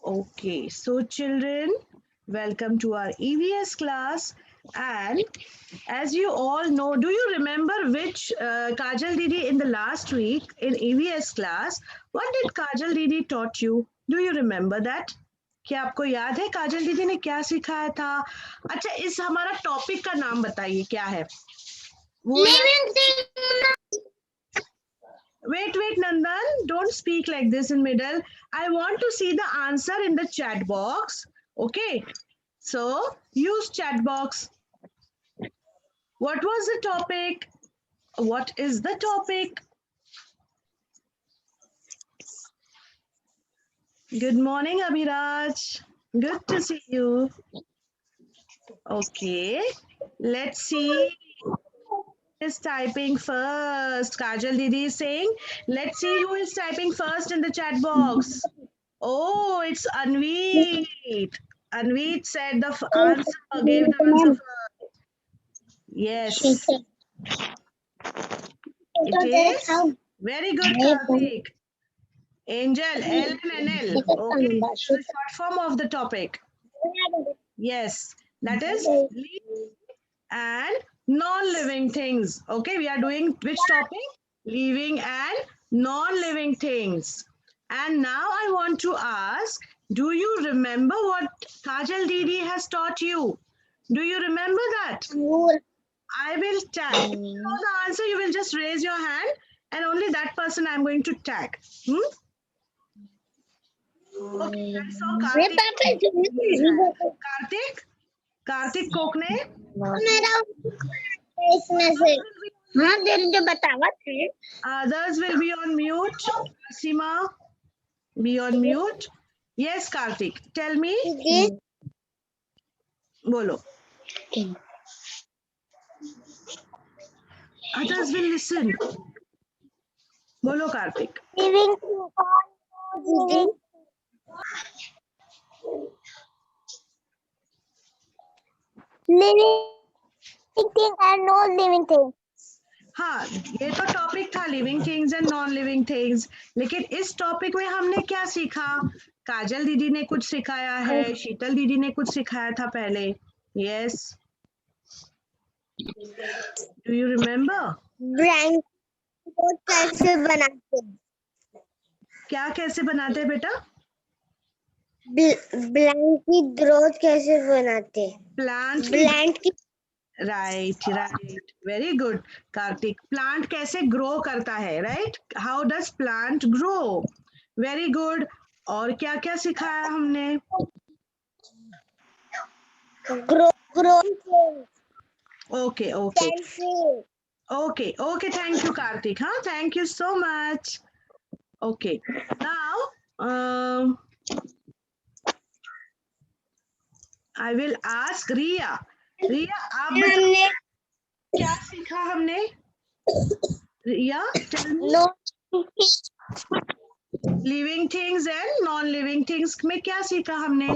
Okay, so children, welcome to our EVS class. And as you all know, do you remember which Kajal Didi in the last week in EVS class? What did Kajal Didi taught you? Do you remember that? क्या आपको याद है काजल दीदी ने क्या सिखाया था? अच्छा, इस हमारा टॉपिक का नाम बताइए क्या है? Wait, Nandan, don't speak like this in middle. I want to see the answer in the chat box. Okay, so use chat box. What was the topic? What is the topic? Good morning, Abhiraj. Good to see you. Okay, let's see. Is typing first. Kajal Didi is saying, let's see who is typing first in the chat box. Oh, it's Anveet. Anveet said the answer, gave the answer first. Yes. It is very good, Karthik. Angel, L and N L. Okay, the short form of the topic. Yes, that is living and non-living things. Okay, we are doing which topic? Living and non-living things. And now I want to ask, do you remember what Kajal Didi has taught you? Do you remember that? I will tag. If you know the answer, you will just raise your hand and only that person I am going to tag. Okay, I saw Karthik. Karthik Kokne. Others will be on mute. Asima, be on mute. Yes, Karthik, tell me. Bolo. Others will listen. Bolo, Karthik. Living thing and non-living thing. हाँ, ये तो topic था living things and non living things, लेकिन इस topic में हमने क्या सीखा? काजल दीदी ने कुछ सिखाया है, शीतल दीदी ने कुछ सिखाया था पहले. Yes, do you remember? Blank कैसे बनाते? क्या कैसे बनाते हैं बेटा? ब्लैंक की ग्रोथ कैसे बनाते? प्लांट की right, very good Karthik. Plant कैसे ग्रो करता है, right? How does plant grow? Very good. और क्या क्या सिखाया हमने? Grow okay, thank you Karthik. हाँ, thank you so much. Okay, now I will ask Riya. आप बताइए क्या सीखा हमने? Riya, living things and non living things में क्या सीखा हमने?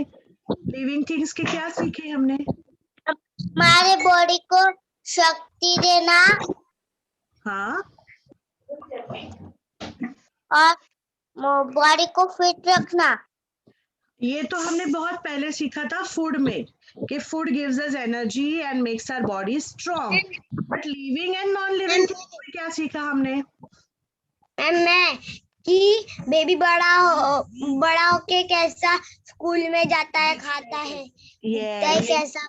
लिविंग थिंग्स के क्या सीखे हमने? हमारे बॉडी को शक्ति देना. हाँ, और बॉडी को फिट रखना. ये तो हमने बहुत पहले सीखा था फूड में, कि food gives us energy and makes our body strong. But living and non living things क्या सीखा हमने? मैं कि बेबी बड़ा होके कैसा स्कूल में जाता है, खाता है, कैसा.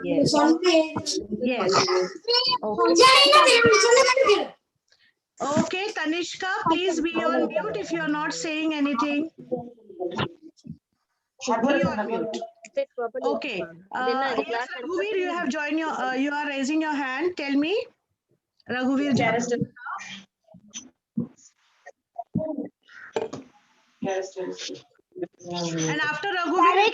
Yes. Okay, Tanishka, please be on mute if you are not saying anything. Be on mute. Okay. Yes, Raghuveer, you have joined you are raising your hand. Tell me. Raghuveer, and after Raghuveer,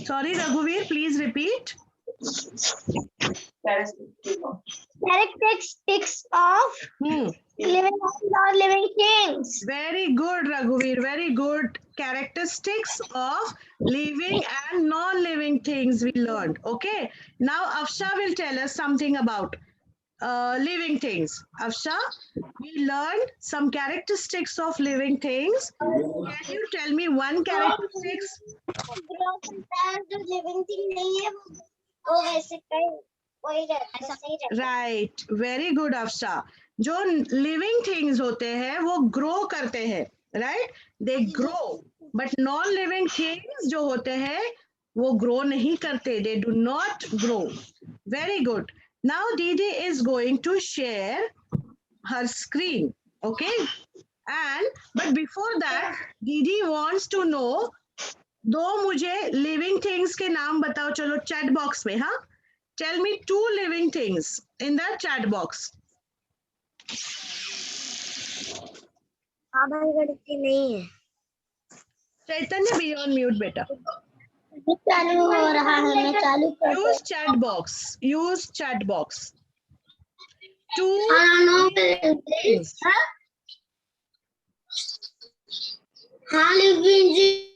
sorry, Raghuveer, please repeat. Characteristics of living and non-living things. Very good, Raghuveer. Very good. Characteristics of living and non-living things we learned. Okay. Now Afsha will tell us something about living things. Afsha, we learned some characteristics of living things. Can you tell me one characteristics? Grow करता है जो living thing नहीं है वो वैसे कहीं वही रहता है सही रहता है राइट, वेरी गुड अफसा. जो लिविंग थिंग्स होते हैं वो ग्रो करते हैं, right, they grow. But non living things जो होते हैं वो ग्रो नहीं करते, they do not grow. Very good. Now दीदी is going to share her screen, okay. And but before that दीदी वांट्स टू नो, दो मुझे लिविंग थिंग्स के नाम बताओ, चलो चैट बॉक्स में. हाँ, tell me 2 living things in the chat box. आधार गणित नहीं है Chaitanya, be on mute beta. चालू हो रहा है मैं चालू कर Use chat box. Use chat box. 2 things. हाँ living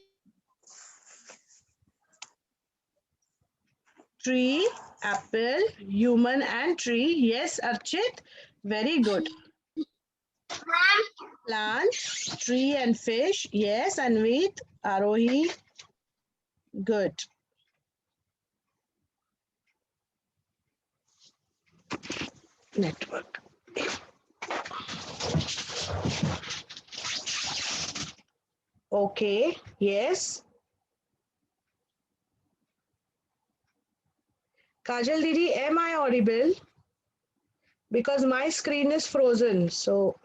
Tree, apple, human and tree. Yes, Archit. Very good. Plant, tree and fish. Yes, Anvit, Arohi. Good. Network. Okay, yes. Kajal Didi, am I audible? Because my screen is frozen, so.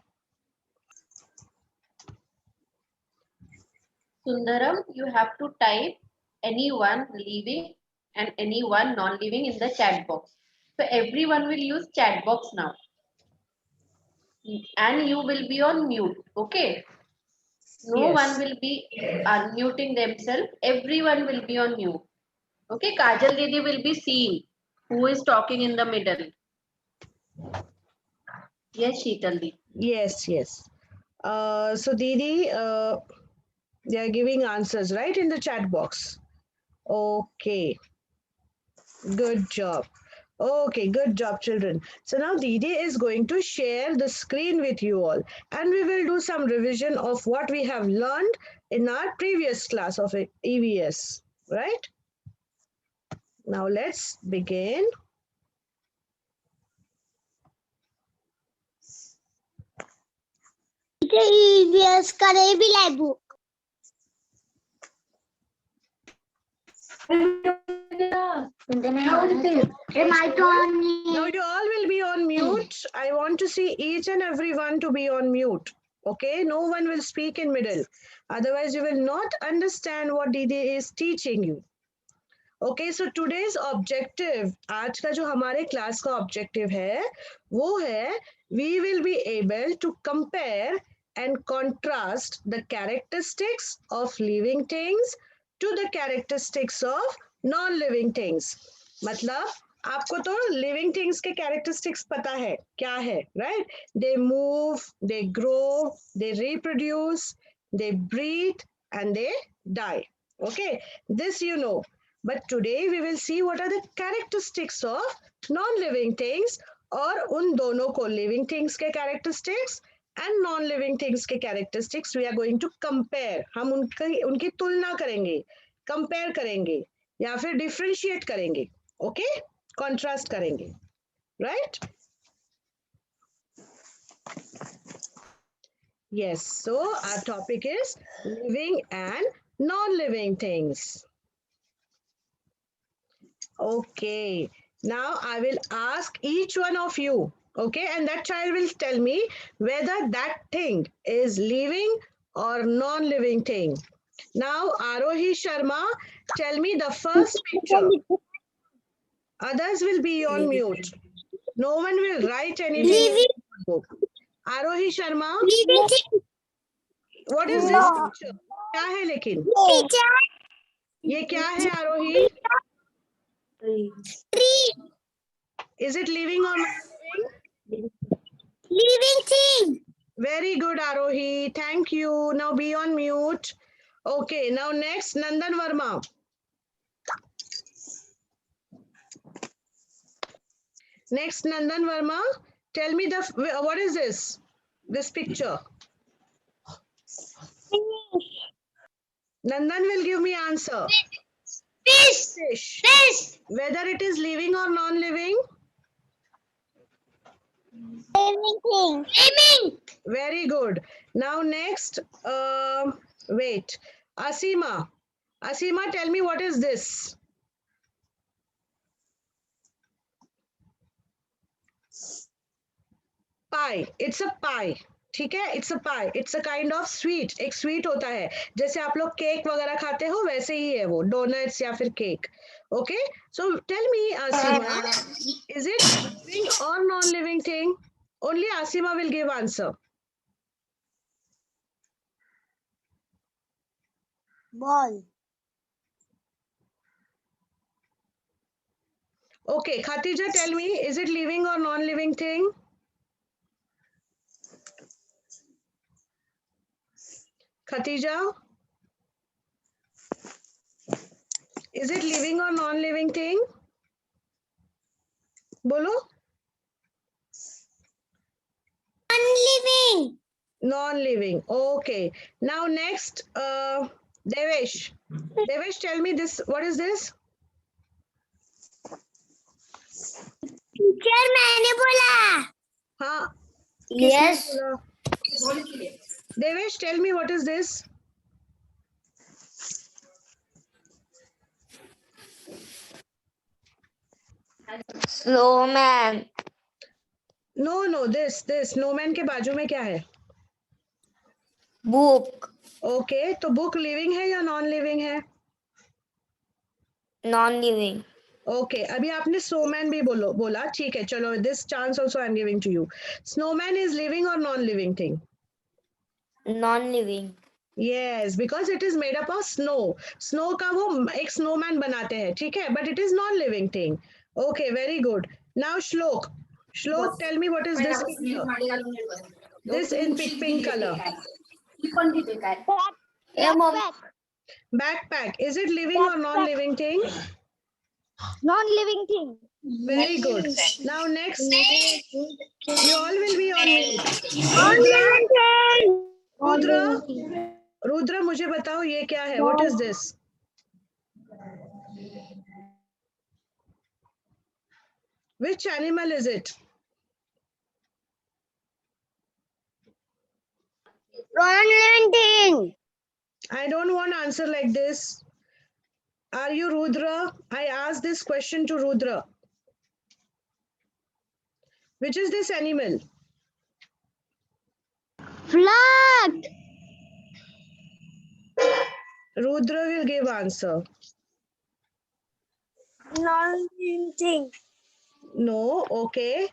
Sundaram, you have to type anyone living and anyone non-living in the chat box. So everyone will use chat box now. And you will be on mute, okay? No Yes. one will be unmuting themselves. Everyone will be on mute. Okay, Kajal Didi will be seeing who is talking in the middle. Yes, Sheetal Didi. Yes, yes. So Didi, they are giving answers, right, in the chat box. Okay. Good job. Okay, good job, children. So now Didi is going to share the screen with you all. And we will do some revision of what we have learned in our previous class of EVS, right? Now let's begin. EVS करे भी live book Now you all will be on mute. I want to see each and everyone to be on mute. Okay, no one will speak in middle. Otherwise, you will not understand what Didi is teaching you. Okay, so today's objective, आज का जो हमारे class का objective है, वो है we will be able to compare and contrast the characteristics of living things to the characteristics of non-living things. मतलब आपको तो living things के characteristics पता है क्या है, right? They move, they grow, they reproduce, they breathe and they die. Okay, this you know. But today we will see what are the characteristics of non-living things और उन दोनों को living things के characteristics and non-living things के characteristics we are going to compare. हम उनकी तुलना करेंगे, compare करेंगे या फिर differentiate करेंगे, okay? Contrast करेंगे, right? Yes, so our topic is living and non-living things. Okay, now I will ask each one of you, okay, and that child will tell me whether that thing is living or non-living thing. Now, Arohi Sharma, tell me the first picture. Others will be on mute. No one will write anything in the book. Arohi Sharma, what is this picture? क्या है लेकिन? ये क्या है आरोही? Tree. Is it living or non-living? Living thing. Very good, Arohi. Thank you. Now be on mute. Okay, now next, Nandan Verma. Next, Nandan Verma. Tell me what is this? This picture. Fish. Nandan will give me answer. Fish. Fish. Fish. Whether it is living or non-living? Living thing. Living. Very good. Now next, wait. Asima. Asima, tell me what is this? Pie. It's a pie. ठीक है, it's a pi, it's a kind of sweet. एक sweet होता है, जैसे आप लोग cake वगैरह खाते हो वैसे ही है वो, डोनट्स या फिर cake. Okay, so tell me Asima, is it living और non living thing? Only Asima will give answer. Ball. Okay, Khatija, tell me, is it living or non living thing? Khatija, is it living or non living thing? Bolo. Non-living. Non-living. Okay. Now next, Devesh. Devesh, tell me this. What is this? Teacher, मैंने बोला. हाँ. Yes. Devesh, tell me what is this? Snowman. No. This. Snowman के बाजू में क्या है? Book. Okay. तो book living है या non-living है? Non-living. ओके अभी आपने स्नोमैन भी बोला ठीक है, चलो this chance also I am giving to you. Snowman is living और non living thing? Non-living. Yes, because it is made up of snow. Snow का वो एक स्नोमैन बनाते हैं, ठीक है, but it is non living thing. Okay, very good. Now Shlok. Shlok, tell me what is this picture? This in pink colour. Backpack. Is it living or non living thing? Non-living thing. Very good. Now next, you all will be on mute. Non-living thing. Rudra, मुझे बताओ ये क्या है? What is this? Which animal is it? Non-living thing. I don't want answer like this. Are you Rudra? I asked this question to Rudra. Which is this animal? Flag. Rudra will give answer. Non-living thing. No, okay.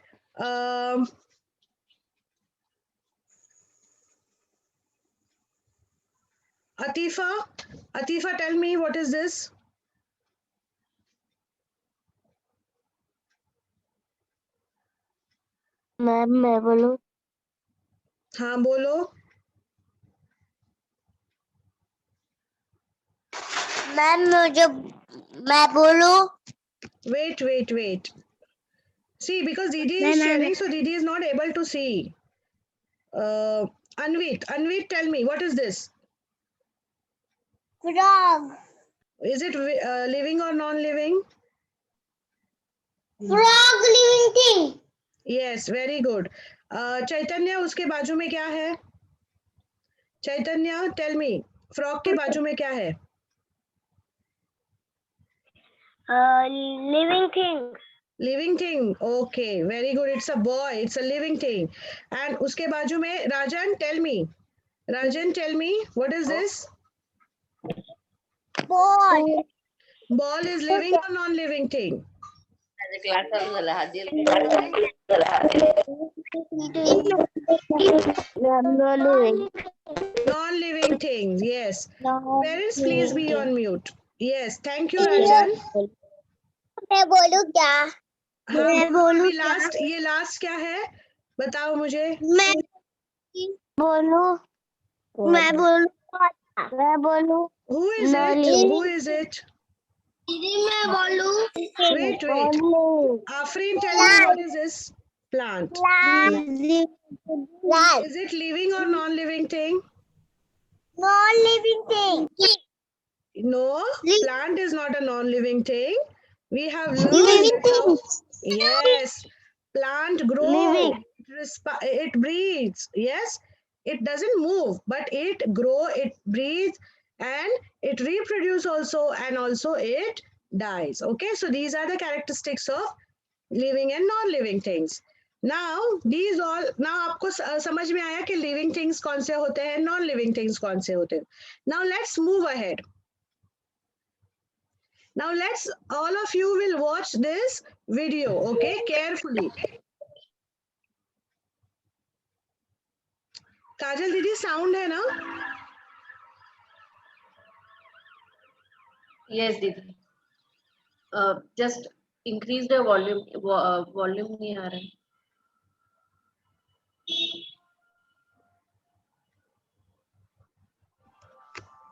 Atifa, tell me what is this? Ma'am मैं बोलूं? हाँ बोलो. Ma'am मैं बोलूं? Wait. See, because Didi is sharing, so Didi is not able to see. Anvit, tell me, what is this? Frog. Is it living or non-living? Frog living thing. Yes, very good. चैतन्य, उसके बाजू में क्या है? चैतन्य, tell me, frog के बाजू में क्या है? Living thing. Living thing. Okay, very good. It's a boy. It's a living thing. And उसके बाजू में Rajan, tell me. Rajan, tell me, what is this? Ball. Ball is living or non-living thing? Non-living things. Yes. Parents, please be on mute. Yes. Thank you, Rajan. मैं बोलूं क्या? मैं बोलूं last, ये last क्या है बताओ मुझे. मैं बोलूं? Who is it? मैं बोलूं? Wait. Afreen, tell me what is this plant? Lal. Is it living or non-living thing? Non-living thing. No, plant is not a non-living thing. We have learned Living that how. things. Yes, plant grows. Living. It breathes. Yes, it doesn't move, but it grow, it breathes, and it reproduce also, and also it dies. Okay, so these are the characteristics of living and non-living things. Now these all, now आपको समझ में आया कि living things कौन से होते हैं, non-living things कौन से होते हैं. Now let's move ahead. Now let's, all of you will watch this video, okay, carefully. काजल दीदी sound है ना? Yes, Didi. Just increase the volume. Volume नहीं आ रहा है.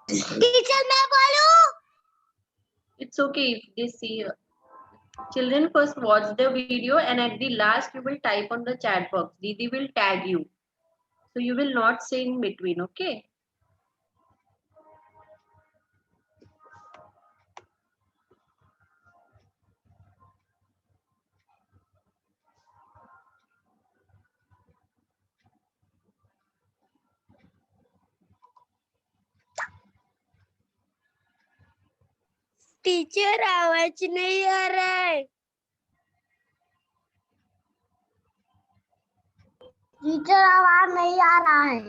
Teacher, मैं बोलूं? It's okay if they see. Children first watch the video and at the last you will type on the chat box. Didi will tag you. So you will not say in between, okay? Teacher आवाज नहीं आ रहा है. Teacher आवाज नहीं आ रहा है.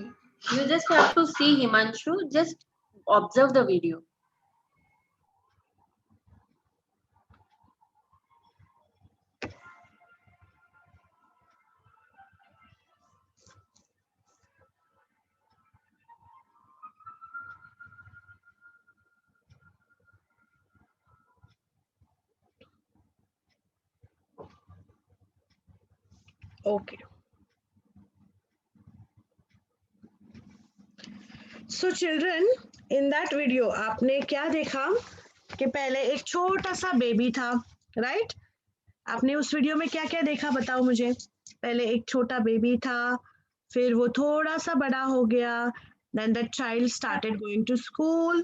You just have to see Himanshu. Just observe the video. Okay. So children, in that video आपने क्या देखा कि पहले एक छोटा सा बेबी था, राइट? आपने उस वीडियो में क्या क्या देखा बताओ मुझे. पहले एक छोटा बेबी था, फिर वो थोड़ा सा बड़ा हो गया, then that child started going to school,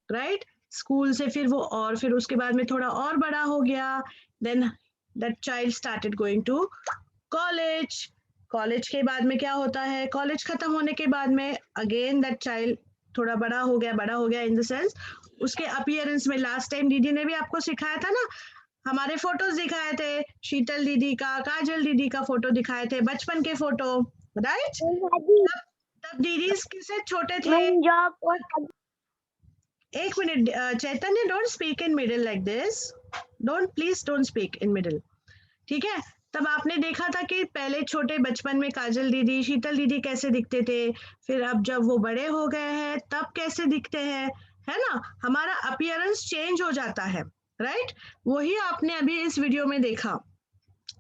right? School से फिर वो, और फिर उसके बाद में थोड़ा और बड़ा हो गया, then that child started going to college. College के बाद में क्या होता है, कॉलेज खत्म होने के बाद में अगेन दैट चाइल्ड थोड़ा बड़ा हो गया इन द सेंस उसके अपीयरेंस में. लास्ट टाइम दीदी ने भी आपको सिखाया था ना, हमारे फोटोज दिखाए थे, शीतल दीदी का, काजल दीदी का फोटो दिखाए थे, बचपन के फोटो, राइट? तब दीदी किससे छोटे थे. एक minute Chaitanya, don't speak in middle like this, please don't speak in middle, ठीक है? तब आपने देखा था कि पहले छोटे बचपन में काजल दीदी, शीतल दीदी कैसे दिखते थे, फिर अब जब वो बड़े हो गए हैं तब कैसे दिखते हैं, है ना? हमारा अपीयरेंस चेंज हो जाता है, राइट? वही आपने अभी इस वीडियो में देखा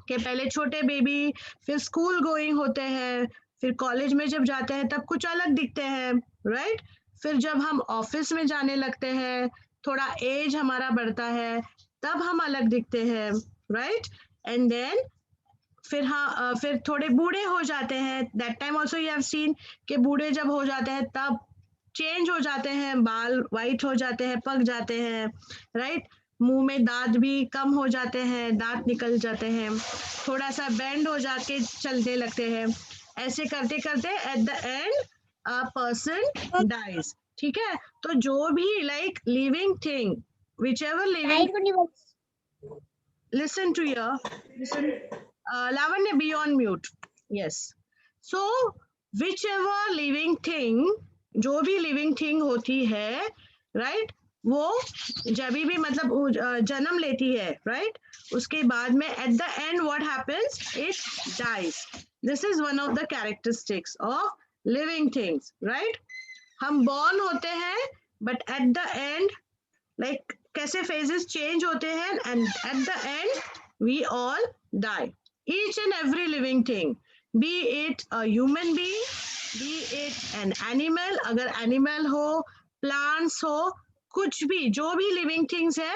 कि पहले छोटे बेबी, फिर स्कूल गोइंग होते हैं, फिर कॉलेज में जब जाते हैं तब कुछ अलग दिखते हैं, राइट? फिर जब हम ऑफिस में जाने लगते हैं, थोड़ा एज हमारा बढ़ता है, तब हम अलग दिखते हैं, राइट? एंड देन फिर फिर थोड़े बूढ़े हो जाते हैं, that time also you have seen कि बूढ़े जब हो जाते हैं तब चेंज हो जाते हैं, बाल वाइट हो जाते हैं, पक जाते हैं, राइट? मुंह में दांत भी कम हो जाते हैं, दांत निकल जाते हैं, थोड़ा सा बेंड हो जाके चलने लगते हैं. ऐसे करते करते at the end a person dies, ठीक है? तो जो भी like living thing, whichever living, listen to your, listen. Lavanya, be on mute. Yes. So, whichever living thing, जो भी living thing होती है, right? वो जब भी मतलब जन्म लेती है, right? उसके बाद में at the end what happens? It dies. This is one of the characteristics of living things, right? हम born होते हैं, but at the end, like कैसे phases change होते हैं, and at the end we all die. Each and every living thing, be it a human being, be it an animal, अगर animal हो, plants हो, कुछ भी, जो भी living things है,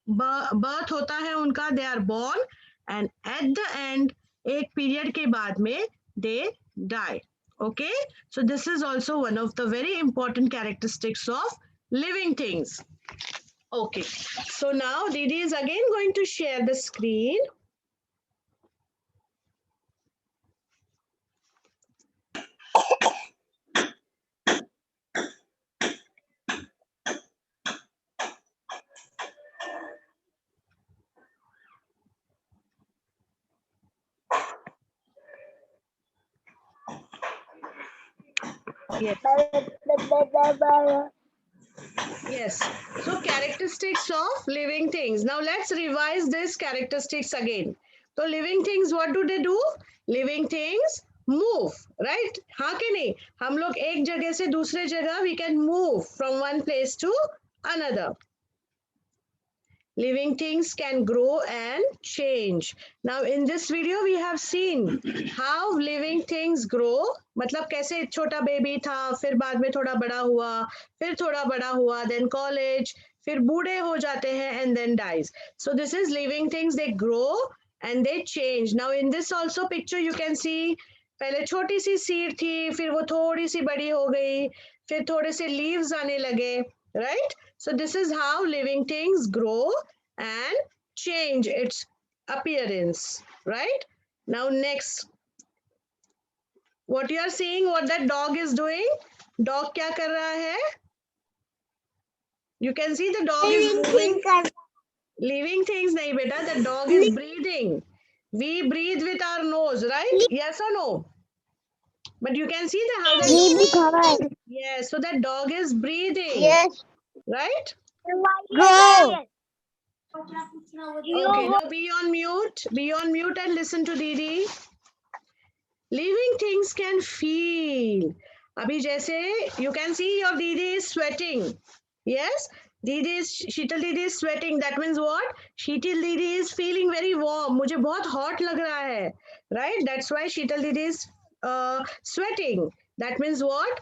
birth होता है उनका, they are born, and at the end एक period के बाद में they die. Okay, so this is also one of the very important characteristics of living things. Okay, so now Didi is again going to share the screen. Yes. Yes. So characteristics of living things. Now let's revise these characteristics again. So living things, what do they do? Living things move, right? हाँ कि नहीं? हम लोग एक जगह से दूसरे जगह we can move from one place to another. Living things can grow and change. Now in this video we have seen how living things grow. मतलब कैसे छोटा बेबी था, फिर बाद में थोड़ा बड़ा हुआ, फिर थोड़ा बड़ा हुआ, then college, फिर बूढ़े हो जाते हैं and then dies. So this is living things, they grow and they change. Now in this also picture you can see पहले छोटी सी सीड थी, फिर वो थोड़ी सी बड़ी हो गई, फिर थोड़े से लीव्स आने लगे, right? So this is how living things grow and change its appearance, right? Now next, what you are seeing, what that dog is doing, dog क्या कर रहा है? You can see the dog is moving. Living things nahi beta, the dog is breathing. We breathe with our nose, right? Yes or no? But you can see the how that yes, so that dog is breathing. Yes. Right? Grow. Okay, now be on mute. Be on mute and listen to Didi. Living things can feel. Abhi jaise you can see your Didi is sweating. Yes, Sheetal Didi is sweating. That means what? Sheetal Didi is feeling very warm. मुझे बहुत hot लग रहा है. Right? That's why Sheetal Didi is sweating. That means what?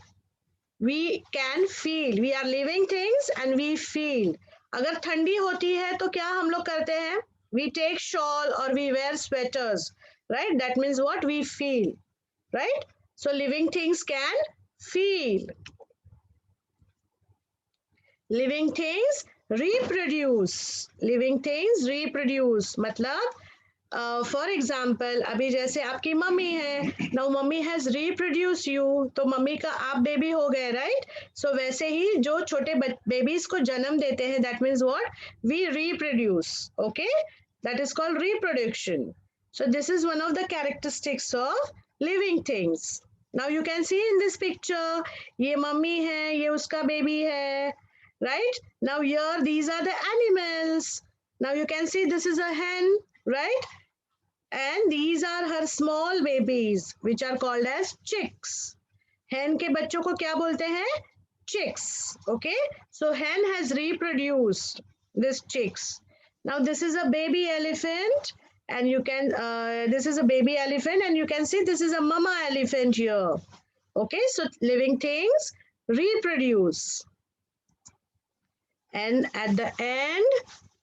We can feel. We are living things and we feel. अगर ठंडी होती है तो क्या हम लोग करते हैं? We take shawl or we wear sweaters, right? That means what? We feel, right? So living things can feel. Living things reproduce. Living things reproduce. मतलब फॉर एग्जाम्पल अभी जैसे आपकी मम्मी है, now mummy has reproduce you, तो mummy का आप baby हो गए, राइट? सो वैसे ही जो छोटे बेबीज को जन्म देते हैं, that means what? We reproduce. Okay, that is called reproduction. So this is one of the characteristics of living things. Now you can see in this picture, ये मम्मी है, ये उसका बेबी है, right? Now here these are the animals. Now you can see this is a hen, right? And these are her small babies which are called as chicks. Hen के बच्चों को क्या बोलते हैं? Chicks. Okay, so hen has reproduced this chicks. Now this is a baby elephant and you can this is a baby elephant and you can see this is a mama elephant here. Okay, so living things reproduce. And at the end,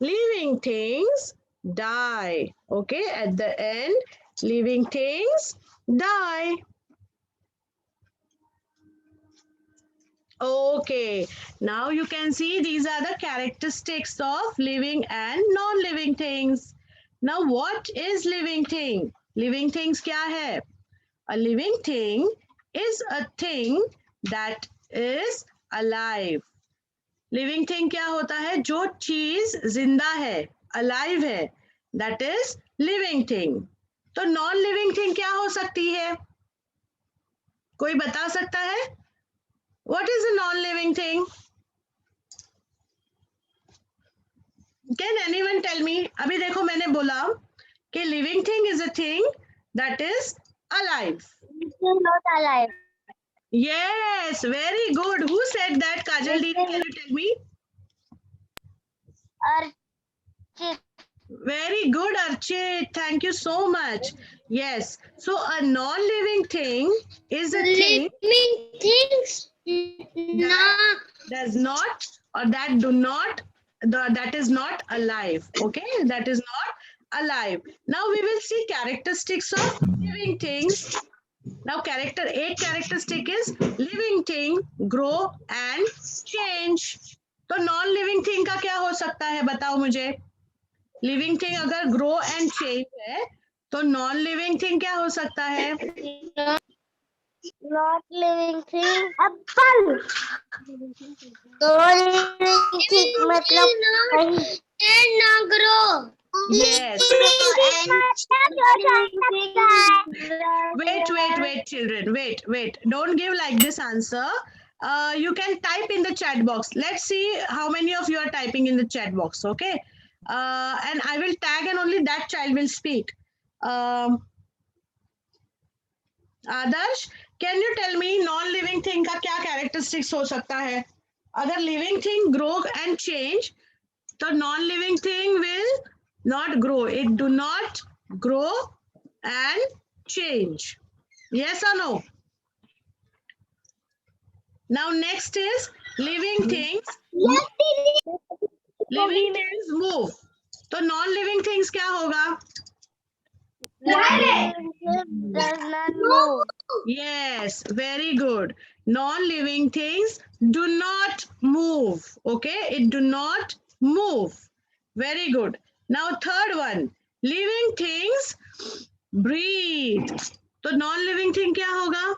living things die. Okay, at the end, living things die. Okay, now you can see these are the characteristics of living and non-living things. Now what is living thing? Living things क्या है? A living thing is a thing that is alive. Living thing क्या होता है? जो चीज जिंदा है, alive है, दैट इज लिविंग थिंग. तो नॉन लिविंग थिंग क्या हो सकती है? कोई बता सकता है? What is a non living thing? Can anyone tell me? अभी देखो मैंने बोला कि living thing is a thing that is alive. Not alive. Yes, very good. Who said that? Kajal Didi, can you tell me? Archit. Very good, Archit. Thank you so much. Yes. So a non-living thing is a thing Living things. does not or that do not that is not alive. Okay, that is not alive. Now we will see characteristics of living things. Now eighth characteristic is living thing grow and change. तो non living thing का क्या हो सकता है बताओ मुझे. Living thing अगर grow and change है तो नॉन लिविंग थिंग क्या हो सकता है. Not living thing. Apple. Non-living thing मतलब and not grow. Yes. Wait, children. Wait. Don't give like this answer. You can type in the chat box. Let's see how many of you are typing in the chat box. Okay. And I will tag and only that child will speak. Adarsh, can you tell me non-living thing का क्या characteristics हो सकता है? अगर living thing grow and change, तो non-living thing will not grow. It do not grow and change. Yes or no? Now next is living things. Living things move. तो non-living things क्या होगा? Does not move. Yes, very good. Non-living things do not move. Okay, it do not move. Very good. Now third one, living things breathe. तो non-living thing क्या होगा?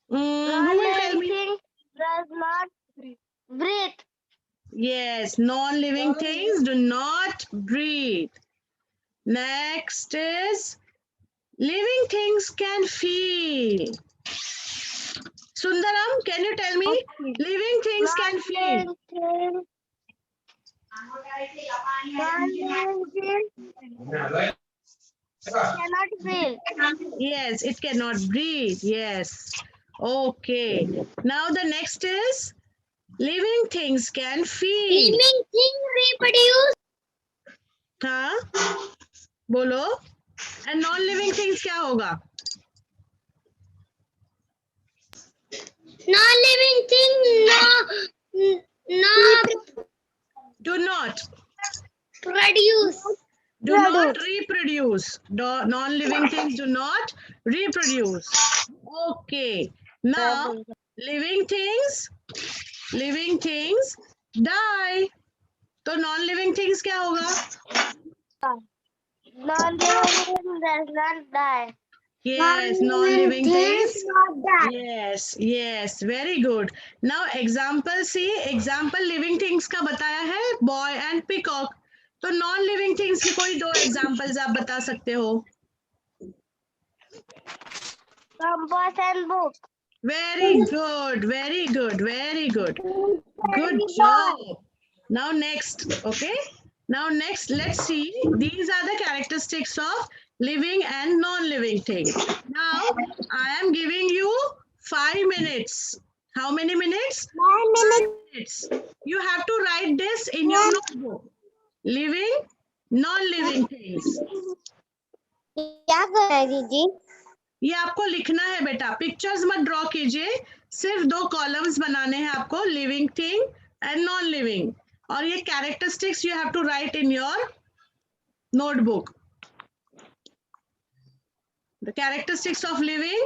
Who will tell me? Non-living does not breathe. Yes, non-living things do not breathe. Next is living things can feel. Sundaram, can you tell me? Living things can feel. Non-living thing cannot feel. Yes, it cannot breathe. Yes. Okay. Now the next is living things can feel. Living thing reproduce. हाँ बोलो. And non-living things क्या होगा? Non-living thing Do not. produce. Do not reproduce. Non-living things do not reproduce. Okay. Now living things die. तो non-living things क्या होगा? Non-living thing does not die. Yes, non-living things. Yes, very good. Now example see, example living things का बताया है boy and peacock. तो non-living things की कोई दो examples आप बता सकते हो. Compass and book. Very good. Good job. Now next, okay. Now next, let's see. These are the characteristics of living and non-living things. Now I am giving you 5 minutes. How many minutes? 5 minutes. You have to write this in your notebook. Living, non-living things. क्या करना है दीदी? ये आपको लिखना है बेटा. Pictures मत ड्रॉ कीजिए. सिर्फ 2 कॉलम्स बनाने हैं आपको. Living thing and non living. और ये characteristics you have to write in your notebook. The characteristics of living: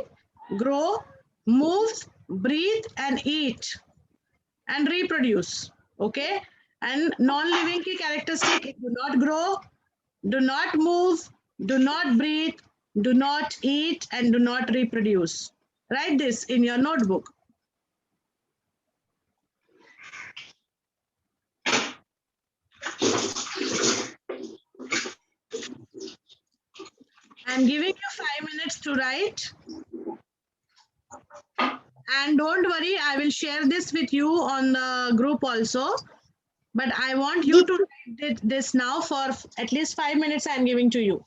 grow, move, breathe, and eat, and reproduce. Okay. And non-living की characteristic: do not grow, do not move, do not breathe, do not eat, and do not reproduce. Write this in your notebook. I'm giving you 5 minutes to write. And don't worry, I will share this with you on the group also. But I want you to write this now for at least 5 minutes I'm giving to you.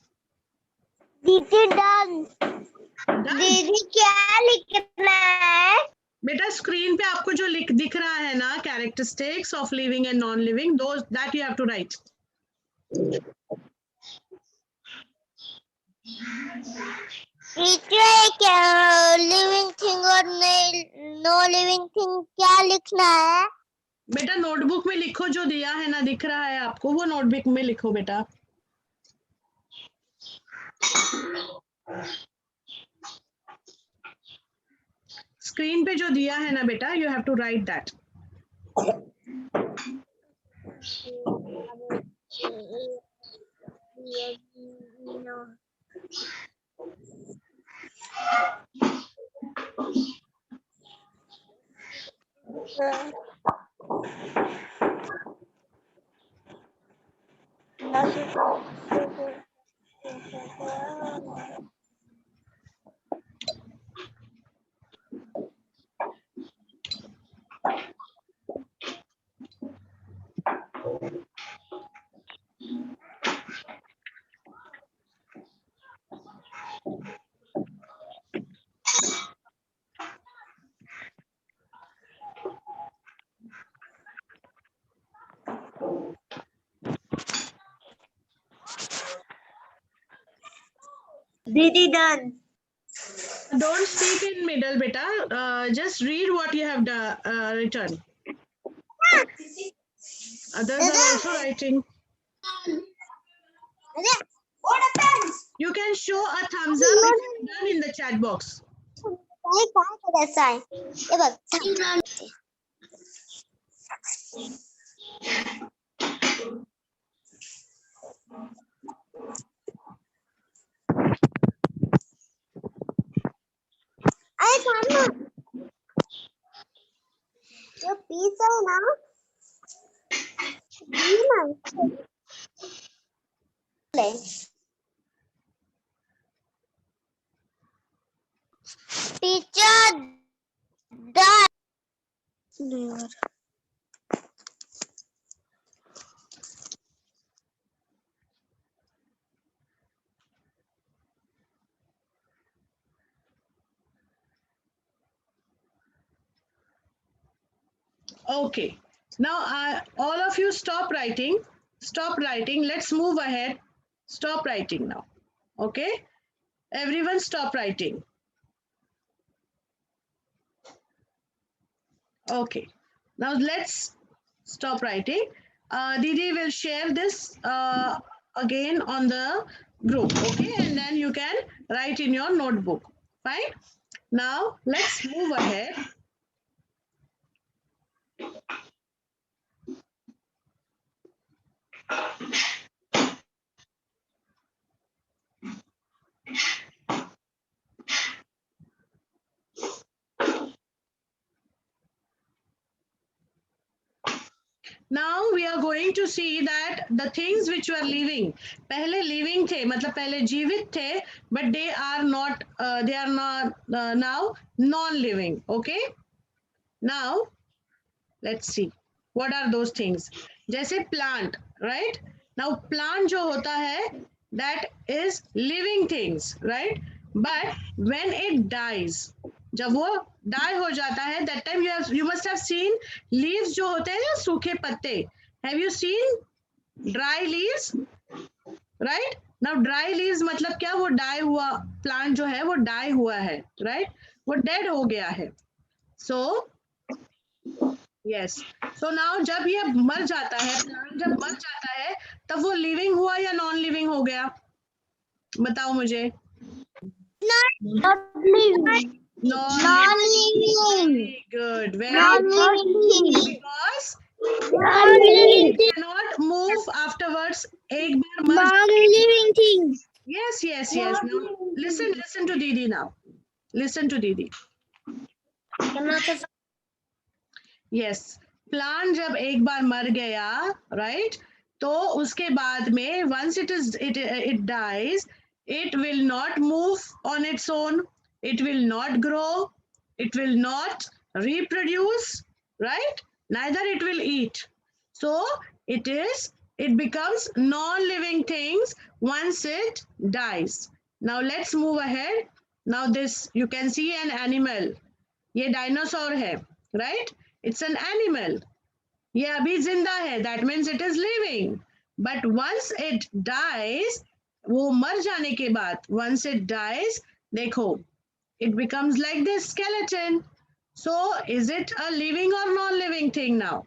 दीदी done. Done? दीदी क्या लिखना है? बेटा screen पे आपको जो दिख रहा है ना, characteristics of living and non-living, those that you have to write. Teacher living thing और नो लिविंग थिंग क्या लिखना है? बेटा नोटबुक में लिखो, जो दिया है ना, दिख रहा है आपको, वो नोटबुक में लिखो बेटा. स्क्रीन पे जो दिया है ना बेटा, you have to write that. Didi done. Don't speak in middle, beta. Just read what you have written. Others are also writing. What happens? You can show a thumbs up if you're done in the chat box. काय करायचं आहे हे बघ अरे थांब ना जो piece आहे ना teacher Okay. Now, all of you stop writing. Stop writing. Let's move ahead. Stop writing now. Okay. Everyone stop writing. Okay. Now let's stop writing. Didi will share this again on the group. Okay. And then you can write in your notebook. Fine. Now let's move ahead. Now we are going to see that the things which were living, पहले living थे, मतलब पहले जीवित थे, but they are not now non-living. Okay. Now let's see what are those things. जैसे plant, right? Now plant जो होता है, that is living things, right? But when it dies, जब वो die हो जाता है, that time you must have seen leaves जो होते हैं ना, सूखे पत्ते. Have you seen dry leaves? Right? Now dry leaves मतलब क्या, वो die हुआ plant जो है वो die हुआ है, right? वो dead हो गया है. So yes. So now जब ये मर जाता है, plant जब मर जाता है, तब वो living हुआ या non living हो गया? बताओ मुझे. non-living. Very good. Very good. Non-living. Because Non-living. it cannot move afterwards. एक बार मर Non-living things. Yes, yes, yes. Now listen to Didi now. Listen to Didi. Yes. Plant जब एक बार मर गया, right? तो उसके बाद में once it dies, it will not move on its own. It will not grow. It will not reproduce, right? Neither it will eat. So it becomes non-living things once it dies. Now let's move ahead. Now this, you can see an animal. ये dinosaur है, right? It's an animal. ये अभी जिंदा है, that means it is living. But once it dies, वो मर जाने के बाद, once it dies, देखो, it becomes like this skeleton. So is it a living or non-living thing now?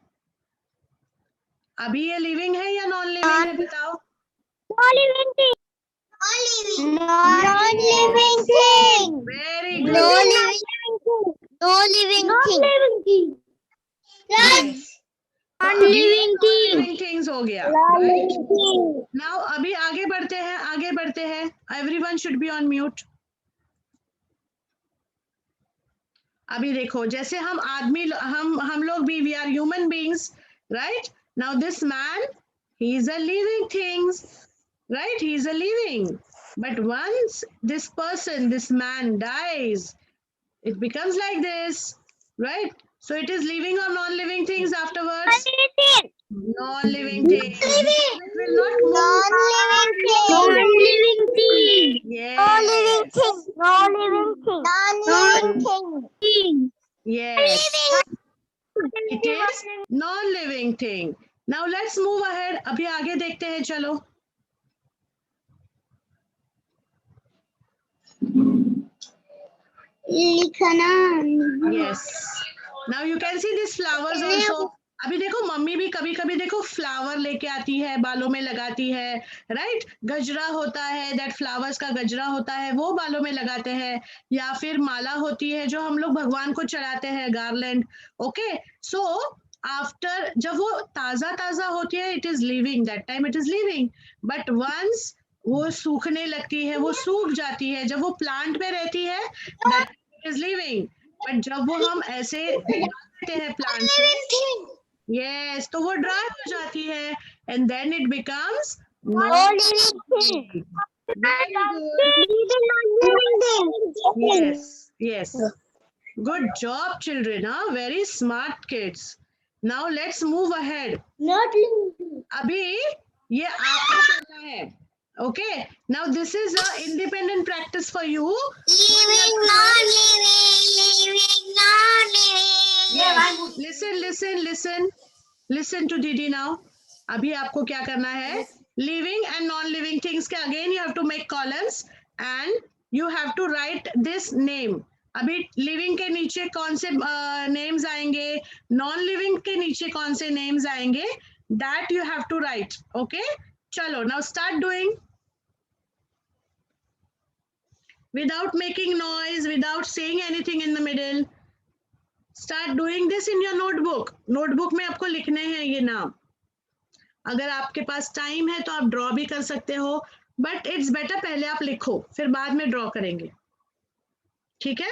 अभी ये living है या non-living है, बताओ? Non-living thing. Non-living thing. Very good. No living thing. Yes. तो Non-living अभी ये thing. non-living things हो गया. Non-living thing. Now अभी आगे बढ़ते हैं. Everyone should be on mute. अभी देखो जैसे हम आदमी हम लोग भी we are human beings, right? Now this man, he is a living things, right? He is a living. But once this person, this man dies, it becomes like this, right? So it is living or non-living things afterwards? Non-living things. It will not move. Non-living thing. Yes. Non-living thing. Yes. It is non-living thing. Now let's move ahead. अभी आगे देखते हैं चलो. लिखना. Yes. Now you can see these flowers also. अभी देखो mummy भी कभी कभी देखो फ्लावर लेके आती है, बालों में लगाती है, राइट? गजरा होता है, दैट फ्लावर्स का गजरा होता है, वो बालों में लगाते हैं, या फिर माला होती है जो हम लोग भगवान को चढ़ाते हैं, गार्लैंड. ओके, सो आफ्टर जब वो ताजा ताजा होती है, it is living, that time it is living. But once वो सूखने लगती है, वो सूख जाती है, जब वो प्लांट में रहती है, दैट इज लिविंग. बट जब वो हम ऐसे देते हैं प्लांट से, yes, तो वो ड्राई हो जाती है, and then it becomes non-living. Very good. Yes, yes. Good job, children. Huh? Very smart kids. Now let's move ahead. Not living. अभी ये आपको करना है. Okay. Now this is a independent practice for you. Living, non-living, non-living. Yes. Listen to Didi now. अभी आपको क्या करना है? Living and non-living things के again you have to make columns and you have to write this name. अभी living के नीचे कौन से names आएंगे, non-living के नीचे कौन से names आएंगे, that you have to write. Okay? चलो, now start doing. Without making noise, without saying anything in the middle. Start doing this in your notebook. Notebook में आपको लिखने हैं ये नाम. अगर आपके पास टाइम है तो आप ड्रॉ भी कर सकते हो, बट इट्स बेटर पहले आप लिखो, फिर बाद में ड्रॉ करेंगे. ठीक है?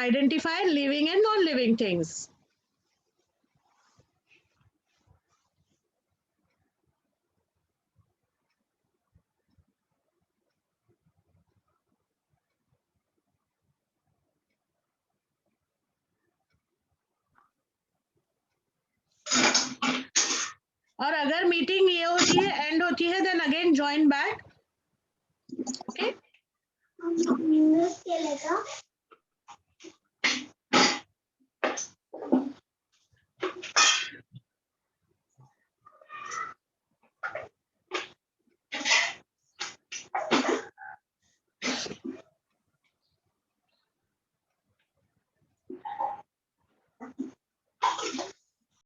Identify living and non-living things. और अगर मीटिंग ये होती है, एंड होती है, then again join back. Okay?